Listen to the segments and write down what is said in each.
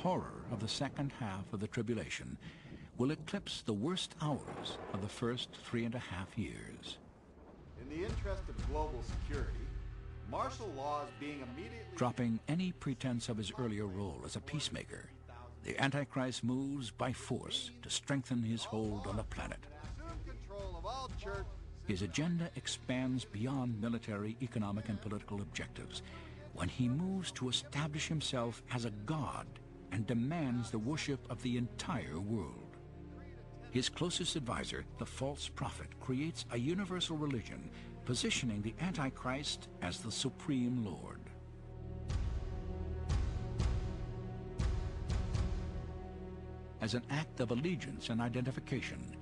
horror of the second half of the tribulation will eclipse the worst hours of the first 3.5 years. In the interest of global security, martial law is being immediately... Dropping any pretense of his earlier role as a peacemaker, the Antichrist moves by force to strengthen his hold on the planet. His agenda expands beyond military, economic, and political objectives when he moves to establish himself as a god and demands the worship of the entire world. His closest advisor, the false prophet, creates a universal religion, positioning the Antichrist as the supreme Lord. As an act of allegiance and identification,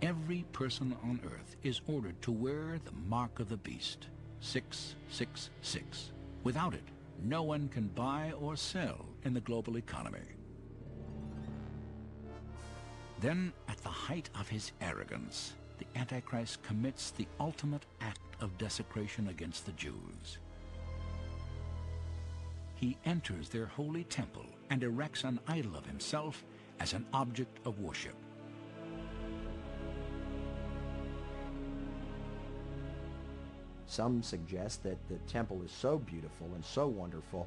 every person on earth is ordered to wear the mark of the beast, 666. Without it, no one can buy or sell in the global economy. Then, at the height of his arrogance, the Antichrist commits the ultimate act of desecration against the Jews. He enters their holy temple and erects an idol of himself as an object of worship. Some suggest that the temple is so beautiful and so wonderful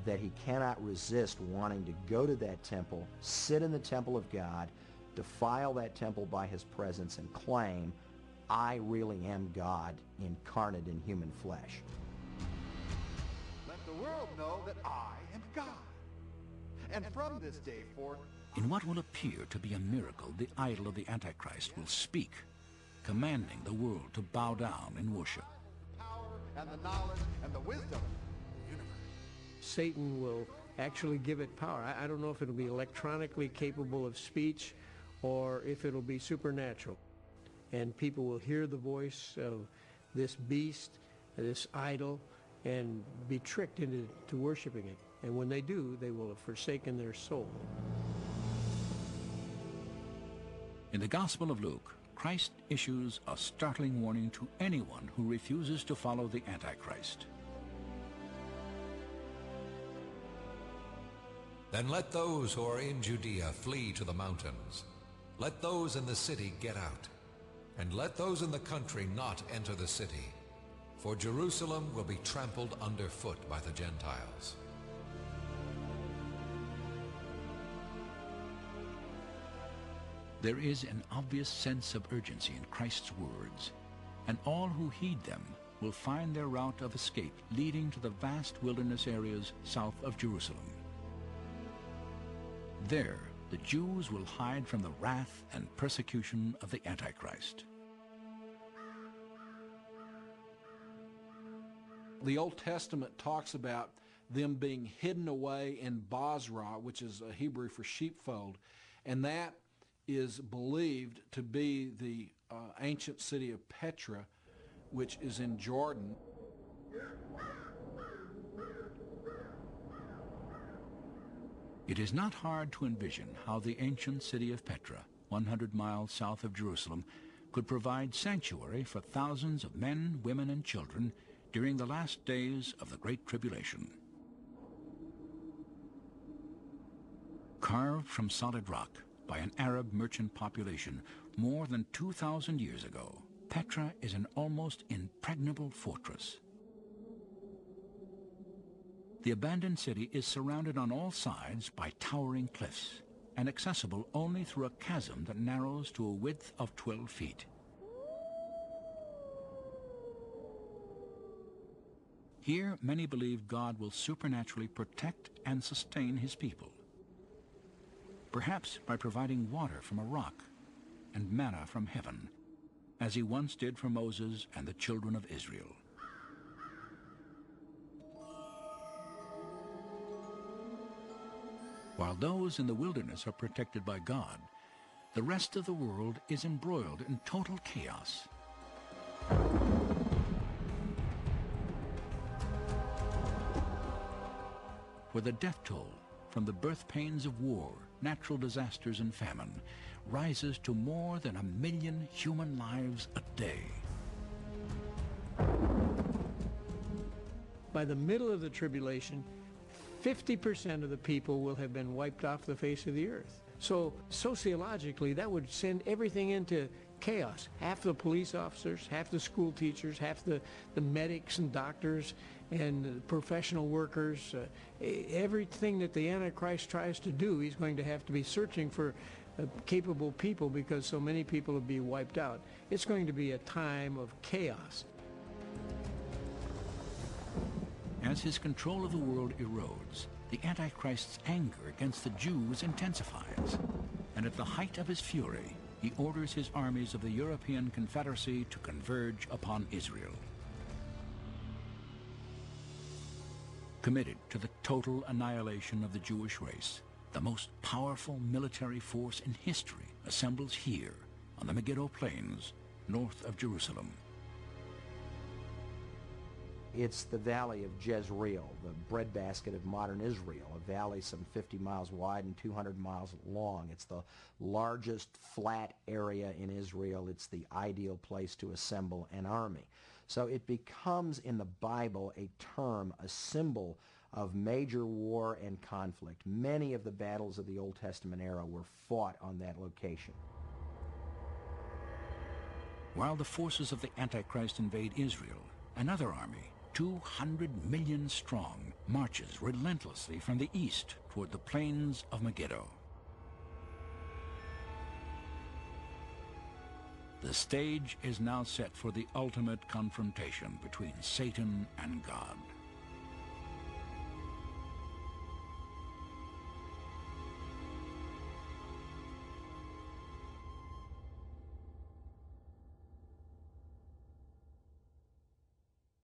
that he cannot resist wanting to go to that temple, sit in the temple of God, defile that temple by his presence, and claim, I really am God incarnate in human flesh. Let the world know that I am God. And from this day forth... In what will appear to be a miracle, the idol of the Antichrist will speak, commanding the world to bow down in worship. And the knowledge and the wisdom of the universe. Satan will actually give it power. I don't know if it'll be electronically capable of speech or if it'll be supernatural. And people will hear the voice of this beast, this idol, and be tricked into worshiping it. And when they do, they will have forsaken their soul. In the Gospel of Luke, Christ issues a startling warning to anyone who refuses to follow the Antichrist. Then let those who are in Judea flee to the mountains. Let those in the city get out, and let those in the country not enter the city, for Jerusalem will be trampled underfoot by the Gentiles. There is an obvious sense of urgency in Christ's words, and all who heed them will find their route of escape leading to the vast wilderness areas south of Jerusalem. There, the Jews will hide from the wrath and persecution of the Antichrist. The Old Testament talks about them being hidden away in Bozrah, which is a Hebrew for sheepfold, and that is believed to be the ancient city of Petra, which is in Jordan. It is not hard to envision how the ancient city of Petra, 100 miles south of Jerusalem, could provide sanctuary for thousands of men, women, and children during the last days of the Great Tribulation. Carved from solid rock by an Arab merchant population more than 2,000 years ago, Petra is an almost impregnable fortress. The abandoned city is surrounded on all sides by towering cliffs and accessible only through a chasm that narrows to a width of 12 feet. Here, many believe God will supernaturally protect and sustain his people, perhaps by providing water from a rock and manna from heaven, as he once did for Moses and the children of Israel. While those in the wilderness are protected by God, the rest of the world is embroiled in total chaos. Where the death toll from the birth pains of war, natural disasters, and famine rises to more than 1 million human lives a day. By the middle of the tribulation, 50% of the people will have been wiped off the face of the earth. So sociologically, that would send everything into chaos. Half the police officers, half the school teachers, half the medics and doctors and professional workers, everything that the Antichrist tries to do, he's going to have to be searching for capable people because so many people will be wiped out. It's going to be a time of chaos. As his control of the world erodes, the Antichrist's anger against the Jews intensifies, and at the height of his fury, he orders his armies of the European Confederacy to converge upon Israel. Committed to the total annihilation of the Jewish race, the most powerful military force in history assembles here on the Megiddo Plains, north of Jerusalem. It's the valley of Jezreel, the breadbasket of modern Israel, a valley some 50 miles wide and 200 miles long. It's the largest flat area in Israel. It's the ideal place to assemble an army. So it becomes in the Bible a term, a symbol of major war and conflict. Many of the battles of the Old Testament era were fought on that location. While the forces of the Antichrist invade Israel, another army, 200 million strong, marches relentlessly from the east toward the plains of Megiddo. The stage is now set for the ultimate confrontation between Satan and God.